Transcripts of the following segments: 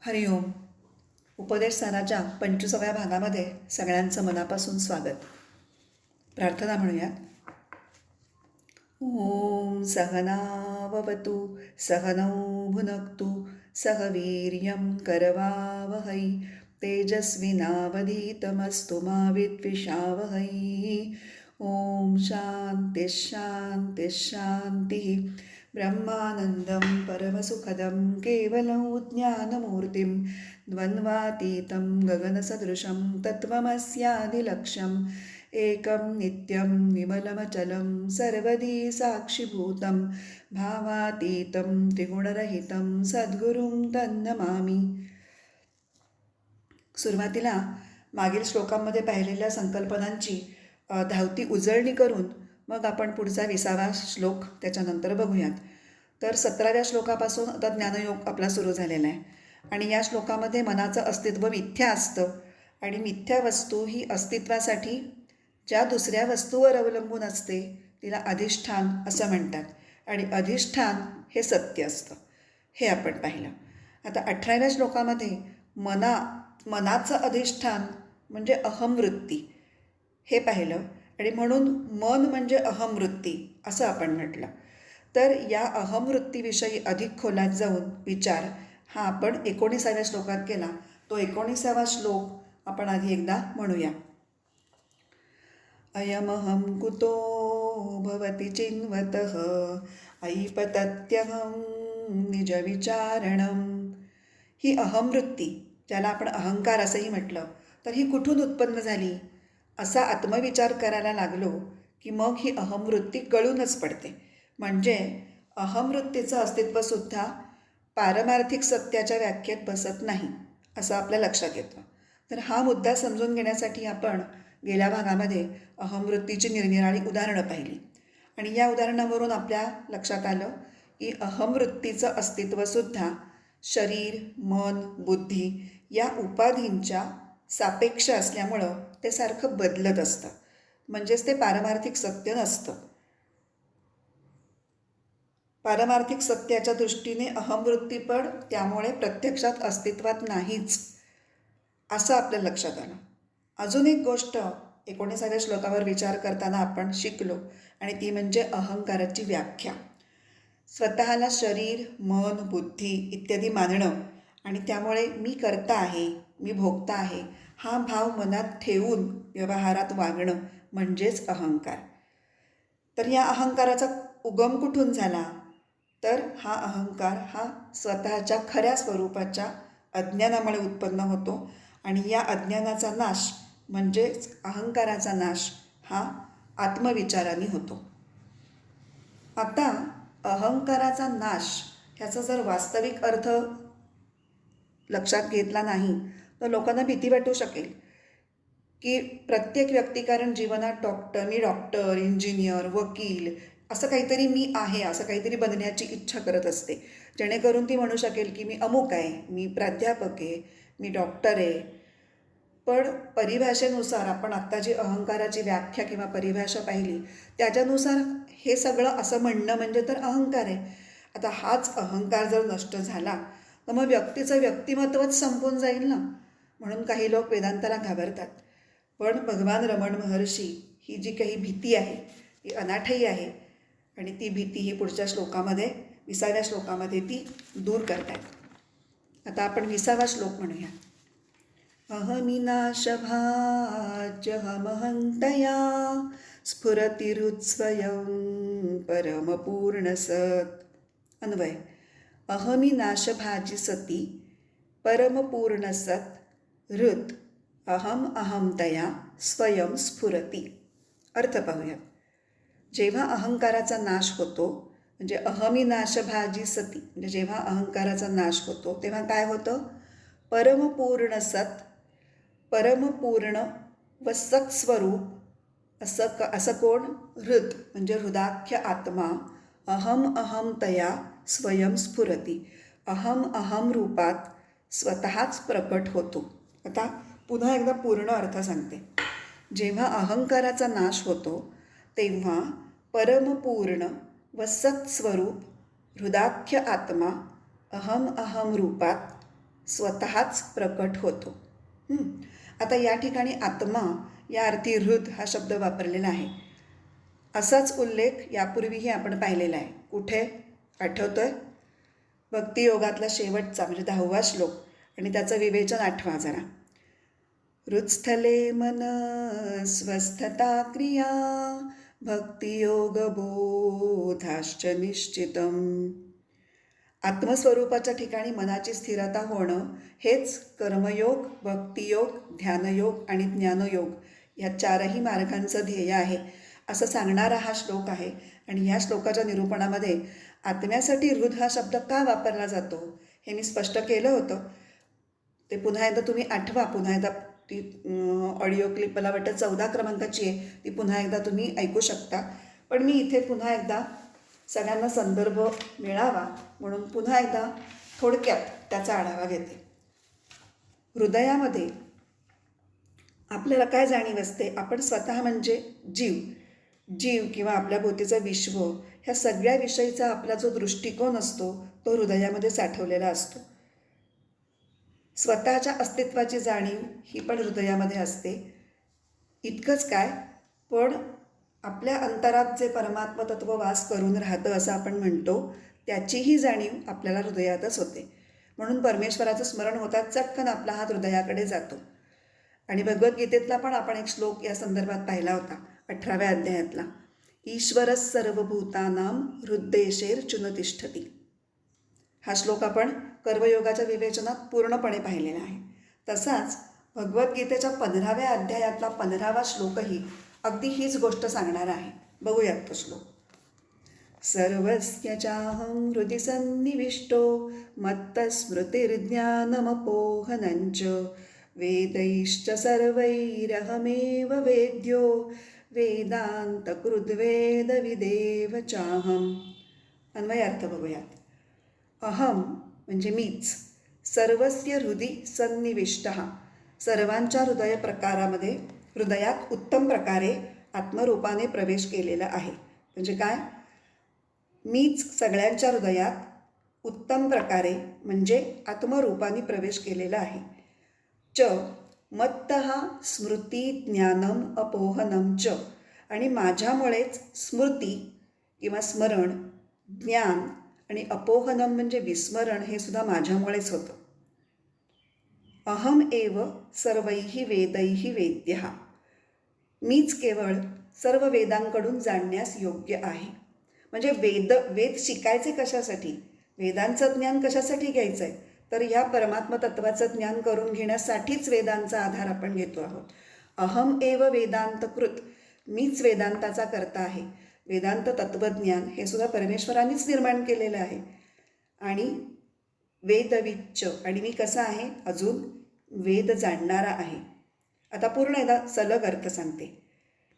हरिओम. उपदेशसाराच्या 25व्या भागामध्ये सगळ्यांचं मनापासून स्वागत. प्रार्थना म्हणूयात. ओम सहनाववतु सहनौ भुनक्तु सह वीर्यं करवावहै तेजस्विनावधीतमस्तु मा विद्विषावहै. ओम शांती शांती शांतिः. ब्रह्मानन्दं परमसुखदं केवलं ज्ञानमूर्तिं द्वन्द्वातीतं गगनसदृशं तत्त्वमस्यादिलक्ष्यम् एकं नित्यं विमलमचलं सर्वधी साक्षिभूतं भावातीतं त्रिगुणरहितं सद्गुरुं तन्नमामि. सुरुवातीला मागील श्लोकांमध्ये पाहिलेल्या संकल्पनांची धावती उजळणी करून मग आपण पुढचा 20वा श्लोक त्याच्यानंतर बघूयात. तर 17व्या श्लोकापासून आता ज्ञानयोग आपला सुरू झालेला आहे आणि या श्लोकामध्ये मनाचं अस्तित्व मिथ्या असतं आणि मिथ्या वस्तू ही अस्तित्वासाठी ज्या दुसऱ्या वस्तूवर अवलंबून असते तिला अधिष्ठान असं म्हणतात आणि अधिष्ठान हे सत्य असतं, हे आपण पाहिलं. आता 18व्या श्लोकामध्ये मनाचं अधिष्ठान म्हणजे अहमवृत्ती हे पाहिलं आणि म्हणून मन म्हणजे अहमवृत्ती असं आपण म्हटलं. तर या अहमवृत्तीविषयी अधिक खोलात जाऊन विचार हा आपण 19व्या श्लोकात केला. तो 19वा श्लोक आपण आधी एकदा म्हणूया. अयमहं कुतो भवति चिन्वतः ऐपतत्यहं निजविचारणं. ही अहमवृत्ती, ज्याला आपण अहंकार असंही म्हटलं, तर ही कुठून उत्पन्न झाली असा आत्मविचार करायला लागलो की मग ही अहमवृत्ती गळूनच पडते. म्हणजे अहमवृत्तीचं अस्तित्वसुद्धा पारमार्थिक सत्याच्या व्याख्येत बसत नाही असं आपल्या लक्षात येतं. तर हा मुद्दा समजून घेण्यासाठी आपण गेल्या भागामध्ये अहमवृत्तीची निरनिराळी उदाहरणं पाहिली आणि या उदाहरणावरून आपल्या लक्षात आलं की अहमवृत्तीचं अस्तित्वसुद्धा शरीर, मन, बुद्धी या उपाधींच्या सापेक्ष असल्यामुळं ते सारखं बदलत असतं. म्हणजेच ते पारमार्थिक सत्य नसतं. पारमार्थिक सत्याच्या दृष्टीने अहमवृत्ती पण त्यामुळे प्रत्यक्षात अस्तित्वात नाहीच असं आपल्या लक्षात आलं. अजून एक गोष्ट 19व्या श्लोकावर विचार करताना आपण शिकलो आणि ती म्हणजे अहंकाराची व्याख्या. स्वतःला शरीर, मन, बुद्धी इत्यादी मानणं आणि त्यामुळे मी करता आहे, मी भोगता आहे हा भाव मनात ठेवून व्यवहारात वागणं म्हणजेच अहंकार. तर या अहंकाराचा उगम कुठून झाला? तर हा अहंकार हा स्वतःच्या खऱ्या स्वरूपाच्या अज्ञानामुळे उत्पन्न होतो आणि या अज्ञानाचा नाश म्हणजेच अहंकाराचा नाश हा आत्मविचाराने होतो. आता अहंकाराचा नाश ह्याचा जर वास्तविक अर्थ लक्षात घेतला नाही तर लोकांना भीती वाटू शकेल की प्रत्येक व्यक्ती कारण जीवनात मी डॉक्टर, इंजिनियर, वकील असं काहीतरी मी आहे, असं काहीतरी बनण्याची इच्छा करत असते जेणेकरून ती म्हणू शकेल की मी अमुक आहे, मी प्राध्यापक आहे, मी डॉक्टर आहे. पण परिभाषेनुसार आपण आत्ता जी अहंकाराची व्याख्या किंवा परिभाषा पाहिली त्याच्यानुसार हे सगळं असं म्हणणं म्हणजे तर अहंकार आहे. आता हाच अहंकार जर नष्ट झाला तर मग व्यक्तीचं व्यक्तिमत्वच संपून जाईल ना. म्हणून काही लोक वेदांताला घाबरतात. पण भगवान रमण महर्षी ही जी काही भीती आहे ती अनाठही आहे आणि ती भीती ही पुढच्या श्लोकामध्ये 20व्या श्लोकामध्ये ती दूर करतायत. आता आपण 20वा श्लोक म्हणूया. अहमिनाशभाज्यहमहंतया स्फुरतिरुत्स्वयं परमपूर्णसत्. अन्वय. अहमी नाशभाजी सती परमपूर्णसत् हृत अहम अहमतया स्वयं स्फुरती. अर्थ पाहूयात. जेव्हा अहंकाराचा नाश होतो म्हणजे अहमी नाशभाजी सती म्हणजे जेव्हा अहंकाराचा नाश होतो तेव्हा काय होतं? परमपूर्ण सत, परमपूर्ण व सत्स्वरूप असं कोण? हृद म्हणजे हृदाख्य आत्मा अहम अहमतया स्वयं स्फुरती. अहम अहम रूपात स्वतःच प्रकट होतो. आता पुन्हा एकदा पूर्ण अर्थ सांगते. जेव्हा अहंकाराचा नाश होतो तेव्हा परमपूर्ण व सत्स्वरूप हृदाख्य आत्मा अहम अहम रूपात स्वतःच प्रकट होतो. आता या ठिकाणी आत्मा या अर्थी हृद हा शब्द वापरलेला आहे. असाच उल्लेख यापूर्वीही आपण पाहिलेला आहे. कुठे आठवतोय? भक्तियोगातला शेवटचा म्हणजे 10वा श्लोक आणि त्याचं विवेचन आठवा जरा. हृत्स्थले मन स्वस्थता क्रिया भक्तियोग बोधाश्च निश्चितम. आत्मस्वरूपाच्या ठिकाणी मनाची स्थिरता होणं हेच कर्मयोग, भक्तियोग, ध्यानयोग आणि ज्ञानयोग या चारही मार्गांचं ध्येय आहे असं सांगणारा हा श्लोक आहे. आणि ह्या श्लोकाच्या निरूपणामध्ये आत्म्यासाठी हृद हा शब्द का वापरला जातो हे मी स्पष्ट केलं होतं. ते पुन्हा एकदा तुम्ही आठवा. पुन्हा एकदा ती ऑडिओ क्लिप मला वाटतं 14 क्रमांकाची आहे, ती पुन्हा एकदा तुम्ही ऐकू शकता. पण मी इथे पुन्हा एकदा सगळ्यांना संदर्भ मिळावा म्हणून पुन्हा एकदा थोडक्यात त्याचा आढावा घेते. हृदयामध्ये आपल्याला काय जाणीव असते? आपण स्वतः म्हणजे जीव किंवा आपल्या भोवतीचं विश्व ह्या सगळ्या विषयीचा आपला जो दृष्टिकोन असतो तो हृदयामध्ये साठवलेला असतो. स्वतःच्या अस्तित्वाची जाणीव ही पण हृदयामध्ये असते. इतकंच काय, पण आपल्या अंतरात जे परमात्म तत्व वास करून राहतं असं आपण म्हणतो त्याचीही जाणीव आपल्याला हृदयातच होते. म्हणून परमेश्वराचं स्मरण होतात चटकन आपला हात हृदयाकडे जातो. आणि भगवद्गीतेतला पण आपण एक श्लोक या संदर्भात पाहिला होता 18व्या अध्यायातला. ईश्वरः सर्वभूतानां हृद्देशेर्जुन तिष्ठति. हा श्लोक आपण कर्मयोगाच्या विवेचनात पूर्णपणे पाहिलेला आहे. तसाच भगवद्गीतेच्या 15व्या अध्यायातला 15वा श्लोकही अगदी हीच गोष्ट सांगणार आहे. बघूयात तो श्लोक. सर्वस्य चाहं हृदि सन्निविष्टो मत्तस्मृतिर्ज्ञानमपोहनञ्च वेदैश्च सर्वैरहमेव वेद्यो वेदान्तकृद्वेदविदेव चाहम्. अन्वयार्थ बघूयात. अहम म्हणजे मीच, सर्वस्य हृदि सन्निविष्टः सर्वांच्या हृदय प्रकारामध्ये हृदयात उत्तम प्रकारे आत्मरूपाने प्रवेश केलेला आहे. म्हणजे काय? मीच सगळ्यांच्या हृदयात उत्तम प्रकारे म्हणजे आत्मरूपाने प्रवेश केलेला आहे. च मत्तः स्मृती ज्ञानम अपोहनम च. आणि माझ्यामुळेच स्मृती किंवा स्मरण, ज्ञान आणि अपोहनम म्हणजे विस्मरण हे सुद्धा माझ्यामुळेच होतं. अहम एव सर्वैहि वेदैहि वेद्यः. मीच केवळ सर्व वेदांकडून जाणण्यास योग्य आहे. म्हणजे वेद शिकायचे कशासाठी? वेदांचं ज्ञान कशासाठी घ्यायचं आहे? तर ह्या परमात्म तत्वाचं ज्ञान करून घेण्यासाठीच वेदांचा आधार आपण घेतो आहोत. अहम एव वेदांतकृत. मीच वेदांताचा कर्ता आहे. वेदांत तत्वज्ञान हे सुद्धा परमेश्वरांनीच निर्माण केलेलं आहे. आणि वेदविच्च, आणि मी कसा आहे? अजून वेद जाणणारा आहे. आता पूर्ण एकदा सलग अर्थ सांगते.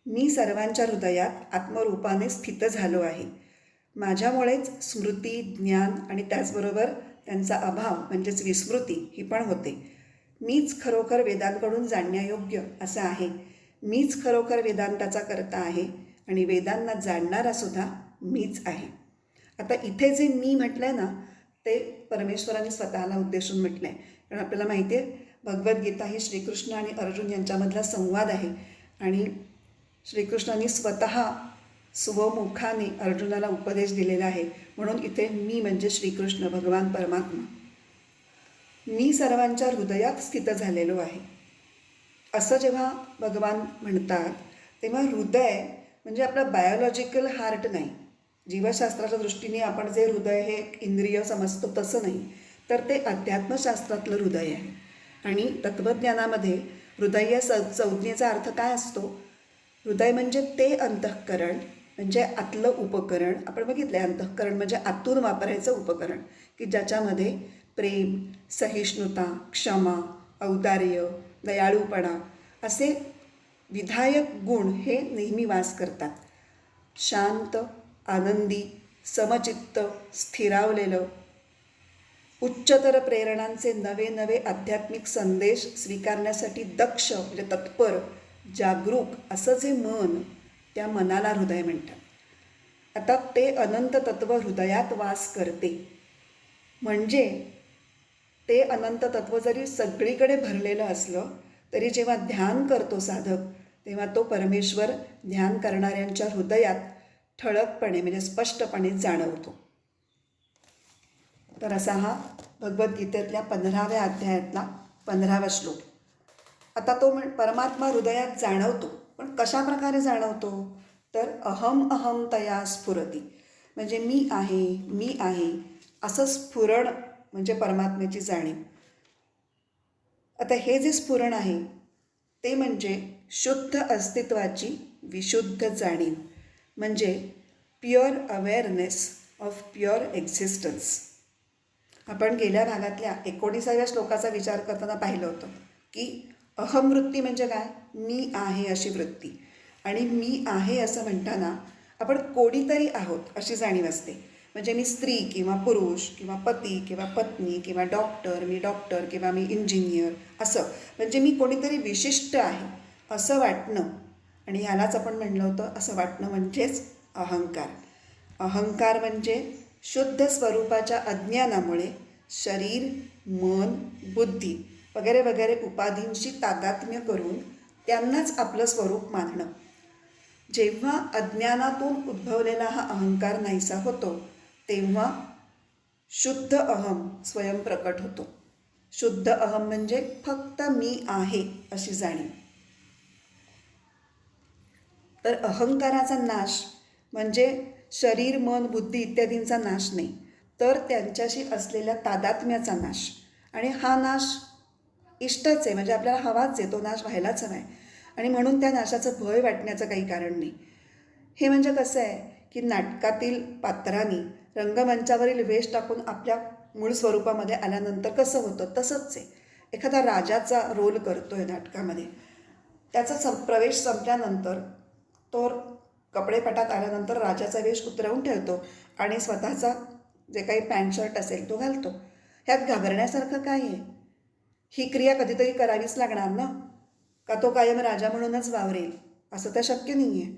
मी सर्वांच्या हृदयात आत्मरूपाने स्थित झालो आहे. माझ्यामुळेच स्मृती, ज्ञान आणि त्याचबरोबर त्यांचा अभाव म्हणजेच विस्मृती ही पण होते. मीच खरोखर वेदांकडून जाणण्यायोग्य असं आहे. मीच खरोखर वेदांताचा कर्ता आहे आणि वेदांना जाणणारा सुद्धा मीच आहे. आता इथे जे मी म्हटलं आहे ना ते परमेश्वराने स्वतःला उद्देशून म्हटलं आहे. कारण आपल्याला माहिती आहे भगवद्गीता ही श्रीकृष्ण आणि अर्जुन यांच्यामधला संवाद आहे. आणि श्रीकृष्णांनी स्वतः स्वमुखाने अर्जुनाला उपदेश दिलेला आहे. म्हणून इथे मी म्हणजे श्रीकृष्ण भगवान परमात्मा. मी सर्वांच्या हृदयात स्थित झालेलो आहे असं जेव्हा भगवान म्हणतात तेव्हा हृदय म्हणजे आपला बायोलॉजिकल हार्ट नाही. जीवशास्त्राच्या दृष्टीने आपण जे हृदय हे इंद्रिय समजतो तसं नाही, तर ते अध्यात्मशास्त्रातलं हृदय आहे. आणि तत्त्वज्ञानामध्ये हृदय या संज्ञेचा अर्थ काय असतो? हृदय म्हणजे ते अंतःकरण म्हणजे आतलं उपकरण. आपण बघितलं आहे अंतःकरण म्हणजे आतून वापरायचं उपकरण की ज्याच्यामध्ये प्रेम, सहिष्णुता, क्षमा, औदार्य, दयाळूपणा असे विधायक गुण हे नेहमी वास करतात. शांत, आनंदी, समचित्त, स्थिरावलेलं, उच्चतर प्रेरणांचे नवे नवे आध्यात्मिक संदेश स्वीकारण्यासाठी दक्ष म्हणजे तत्पर, जागरूक असं जे मन, त्या मनाला हृदय म्हणतात. आता ते अनंत तत्व हृदयात वास करते म्हणजे ते अनंत तत्व जरी सगळीकडे भरलेलं असलं तरी जेव्हा ध्यान करतो साधक तेव्हा तो परमेश्वर ध्यान करणाऱ्यांच्या हृदयात ठळकपणे म्हणजे स्पष्टपणे जाणवतो. तर असा हा भगवद्गीतेतल्या 15व्या अध्यायातला 15वा श्लोक. आता तो परमात्मा हृदयात जाणवतो, पण कशा प्रकारे जाणवतो? तर अहम अहम तया स्फुरती, म्हणजे मी आहे असं स्फुरण म्हणजे परमात्म्याची जाणीव. आता हे जे स्फुरण आहे ते म्हणजे शुद्ध अस्तित्वाची विशुद्ध जाणीव, म्हणजे pure awareness of pure existence. आपण गेल्या भागातल्या 19व्या श्लोकाचा विचार करताना पाहिलं होतं की अहमवृत्ती म्हणजे काय? मी आहे अशी वृत्ती. आणि मी आहे असं म्हणताना आपण कोणीतरी आहोत अशी जाणीव असते. म्हणजे मी स्त्री किंवा पुरुष किंवा पती किंवा पत्नी किंवा मी डॉक्टर किंवा मी इंजिनियर असं, म्हणजे मी कोणीतरी विशिष्ट आहे असं वाटणं. आणि ह्यालाच आपण म्हणलं होतं असं वाटणं म्हणजेच अहंकार. अहंकार म्हणजे शुद्ध स्वरूपाच्या अज्ञानामुळे शरीर, मन, बुद्धी वगैरे वगैरे उपाधींशी तादात्म्य करून त्यांनाच आपलं स्वरूप मानणं. जेव्हा अज्ञानातून उद्भवलेला हा अहंकार नाहीसा होतो तेव्हा शुद्ध अहम स्वयं प्रकट होतो. शुद्ध अहम म्हणजे फक्त मी आहे अशी जाणीव. तर अहंकाराचा नाश म्हणजे शरीर, मन, बुद्धी इत्यादींचा नाश नाही, तर त्यांच्याशी असलेल्या तादात्म्याचा नाश. आणि हा नाश इष्टच आहे, म्हणजे आपल्याला हवाच आहे, तो नाश व्हायलाच हवा आहे. आणि म्हणून त्या नाशाचं भय वाटण्याचं काही कारण नाही. हे म्हणजे कसं आहे की नाटकातील पात्रांनी रंगमंचावरील वेश टाकून आपल्या मूळ स्वरूपामध्ये आल्यानंतर कसं होतं तसंच आहे. एखादा राजाचा रोल करतो आहे नाटकामध्ये, त्याचा प्रवेश संपल्यानंतर तो कपडेपटात आल्यानंतर राजाचा वेश उतरवून ठेवतो आणि स्वतःचा जे काही पॅन्ट शर्ट असेल तो घालतो. ह्यात घाबरण्यासारखं काय आहे? ही क्रिया कधीतरी करावीच लागणार ना, का तो कायम राजा म्हणूनच वावरेल? असं तर शक्य नाही आहे.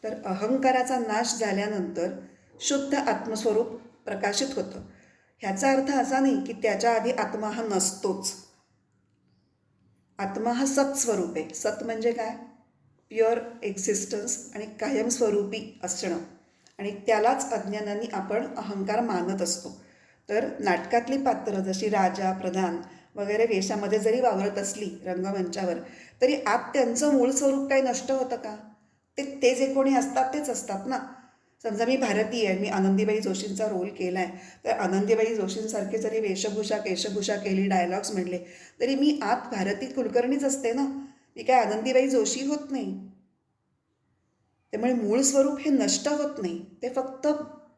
तर अहंकाराचा नाश झाल्यानंतर शुद्ध आत्मस्वरूप प्रकाशित होतं. ह्याचा अर्थ असा नाही की त्याच्या आधी आत्मा हा नसतोच. आत्मा हा सत्स्वरूप आहे. सत म्हणजे काय? प्युअर एक्झिस्टन्स आणि कायमस्वरूपी असणं. आणि त्यालाच अज्ञानाने आपण अहंकार मानत असतो. तर नाटकातली पात्रं जशी राजा, प्रधान वगैरे वेशामध्ये जरी वावरत असली रंगमंचावर, तरी आत त्यांचं मूळ स्वरूप काही नष्ट होतं का? ते जे कोणी असतात तेच असतात ना. समजा मी भारतीय आहे, मी आनंदीबाई जोशींचा रोल केला आहे, तर आनंदीबाई जोशींसारखे जरी केशभूषा केली, डायलॉग्स म्हणले, तरी मी आत भारती कुलकर्णीच असते ना. मी काय आनंदीबाई जोशी होत नाही. त्यामुळे मूळ स्वरूप हे नष्ट होत नाही, ते फक्त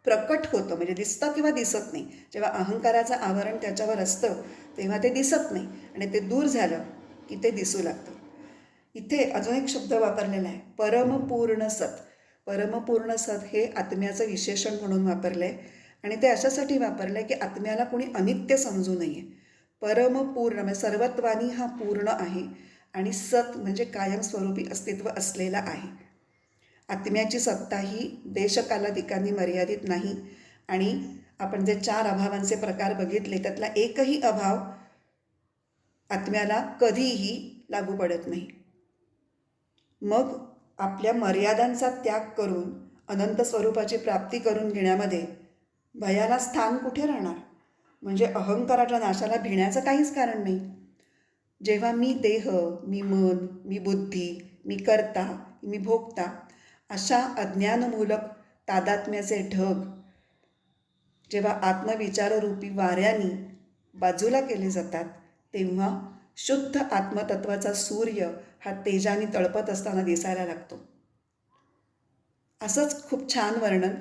प्रकट होतं, म्हणजे दिसतं किंवा दिसत नाही. जेव्हा अहंकाराचं आवरण त्याच्यावर असतं तेव्हा ते दिसत नाही आणि ते दूर झालं की ते दिसू लागतं. इथे अजून एक शब्द वापरलेला आहे, परमपूर्ण सत. परमपूर्ण सत हे आत्म्याचं विशेषण म्हणून वापरलं आहे. आणि ते अशासाठी वापरलं आहे की आत्म्याला कोणी अनित्य समजू नये. परमपूर्ण म्हणजे सर्वत्वानी हा पूर्ण आहे आणि सत म्हणजे कायमस्वरूपी अस्तित्व असलेला आहे. आत्म्याची सत्ता ही देशकालाधिकांनी मर्यादित नाही. आणि आपण जे 4 अभावांचे प्रकार बघितले त्यातला एकही अभाव आत्म्याला कधीही लागू पडत नाही. मग आपल्या मर्यादांचा त्याग करून अनंत स्वरूपाची प्राप्ती करून घेण्यामध्ये भयाला स्थान कुठे राहणार? म्हणजे अहंकाराच्या नाशाला भिण्याचं काहीच कारण नाही. जेव्हा मी देह, मी मन, मी बुद्धी, मी कर्ता, मी भोगता अशा अज्ञानमूलक तादात्म्याचे ढग जेव्हा आत्मविचाररूपी वाऱ्याने बाजूला केले जातात तेव्हा शुद्ध आत्मतत्वाचा सूर्य हा तेजाने तळपत असताना दिसायला लागतो. असंच खूप छान वर्णन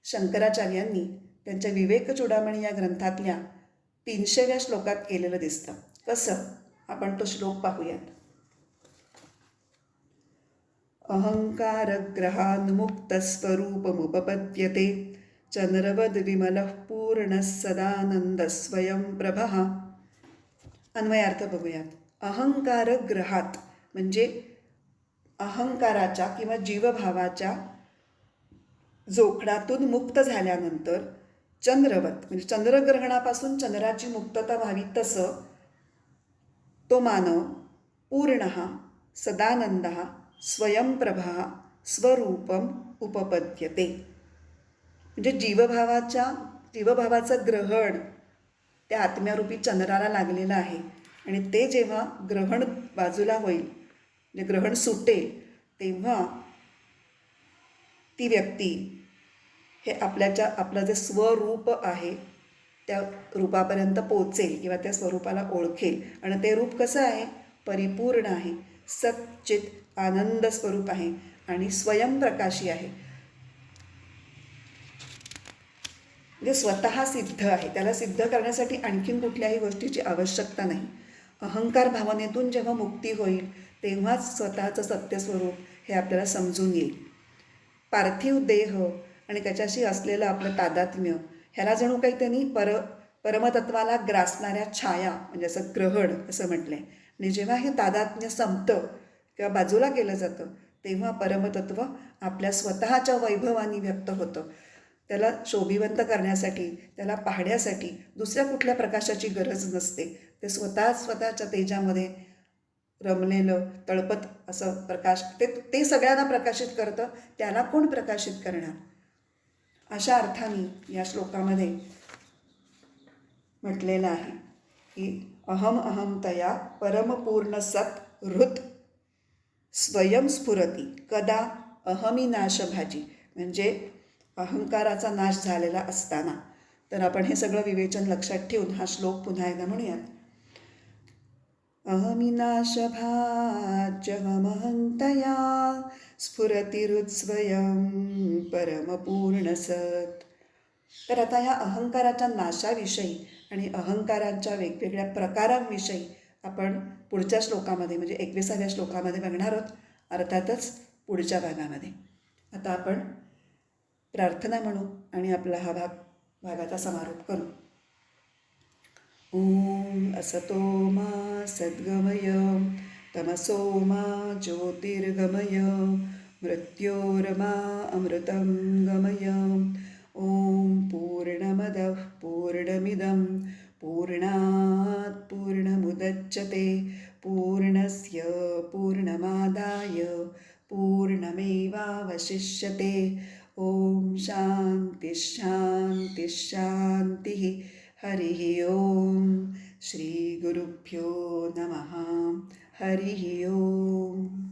शंकराचार्यांनी त्यांच्या विवेकचूडामणी या ग्रंथातल्या 300व्या श्लोकात केलेलं दिसतं. कसं? आपण तो श्लोक पाहूयात. अहंकारग्रहान्मुक्तस्वरूपमुपपद्यते चंद्रवद विमलः पूर्णः सदानंद स्वयं प्रभः. अन्वयार्थ बघूयात. अहंकारग्रहात म्हणजे अहंकाराच्या किंवा जीवभावाच्या जोखडातून मुक्त झाल्यानंतर चंद्रवत म्हणजे चंद्रग्रहणापासून चंद्राची मुक्तता व्हावी तसं तो मानव पूर्ण सदानंद स्वयंप्रभा स्वरूपम उपपद्यते. म्हणजे जीवभावाचं ग्रहण त्या आत्म्यारूपी चंद्राला लागलेलं आहे आणि ते जेव्हा ग्रहण बाजूला होईल म्हणजे ग्रहण सुटेल तेव्हा ती व्यक्ती हे आपलं जे स्वरूप आहे त्या रूपापर्यंत पोचेल किंवा त्या स्वरूपाला ओळखेल. आणि ते रूप कसं आहे? परिपूर्ण आहे, सच्चित आनंद स्वरूप आहे आणि स्वयंप्रकाशी आहे. म्हणजे स्वतः सिद्ध आहे. त्याला सिद्ध करण्यासाठी आणखीन कुठल्याही गोष्टीची आवश्यकता नाही. अहंकार भावनेतून जेव्हा मुक्ती होईल तेव्हाच स्वतःचं सत्यस्वरूप हे आपल्याला समजून येईल. पार्थिव देह आणि त्याच्याशी असलेलं आपलं तादात्म्य ह्याला जणू काही त्यांनी परमतत्वाला ग्रासणाऱ्या छाया म्हणजे असं ग्रहण असं म्हटलं आहे. आणि जेव्हा हे तादात्म्य संपतं किंवा बाजूला केलं जातं तेव्हा परमतत्व आपल्या स्वतःच्या वैभवाने व्यक्त होतं. त्याला शोभिवंत करण्यासाठी त्याला पाहण्यासाठी दुसऱ्या कुठल्या प्रकाशाची गरज नसते. ते स्वतःच्या तेजामध्ये रमलेलं तळपत असं प्रकाश ते सगळ्यांना प्रकाशित करतं. त्याला कोण प्रकाशित करणार? अशा अर्थाने या श्लोकामध्ये म्हटलेलं आहे की अहम अहम तया परमपूर्ण सत हृत स्वयं स्फुरती कदा अहमी नाशभाजी. म्हणजे अहंकाराचा नाश झालेला असताना. तर आपण हे सगळं विवेचन लक्षात ठेवून हा श्लोक पुन्हा एकदा म्हणूयात. अहमिनाशभाज्यहमहंतया स्फुरतिरुत्स्वयं परमपूर्णसत्. तर आता ह्या अहंकाराच्या नाशाविषयी आणि अहंकाराच्या वेगवेगळ्या प्रकारांविषयी आपण पुढच्या श्लोकामध्ये म्हणजे 21व्या श्लोकामध्ये बघणार आहोत. अर्थातच पुढच्या भागामध्ये. आता आपण प्रार्थना म्हणू आणि आपला हा भागाचा समारोप करू. ओम असतो मा सद्गमय तमसो मा ज्योतिर्गमय मृत्योर्मा अमृतं गमय. ओम पूर्णमदः पूर्णमिदं पूर्णात् पूर्णमुदच्यते पूर्णस्य पूर्णमादाय पूर्णमेवावशिष्यते. ओम शांती शांती शांती. हरिः ओम. श्री गुरुभ्यो नमः. हरिः ओम.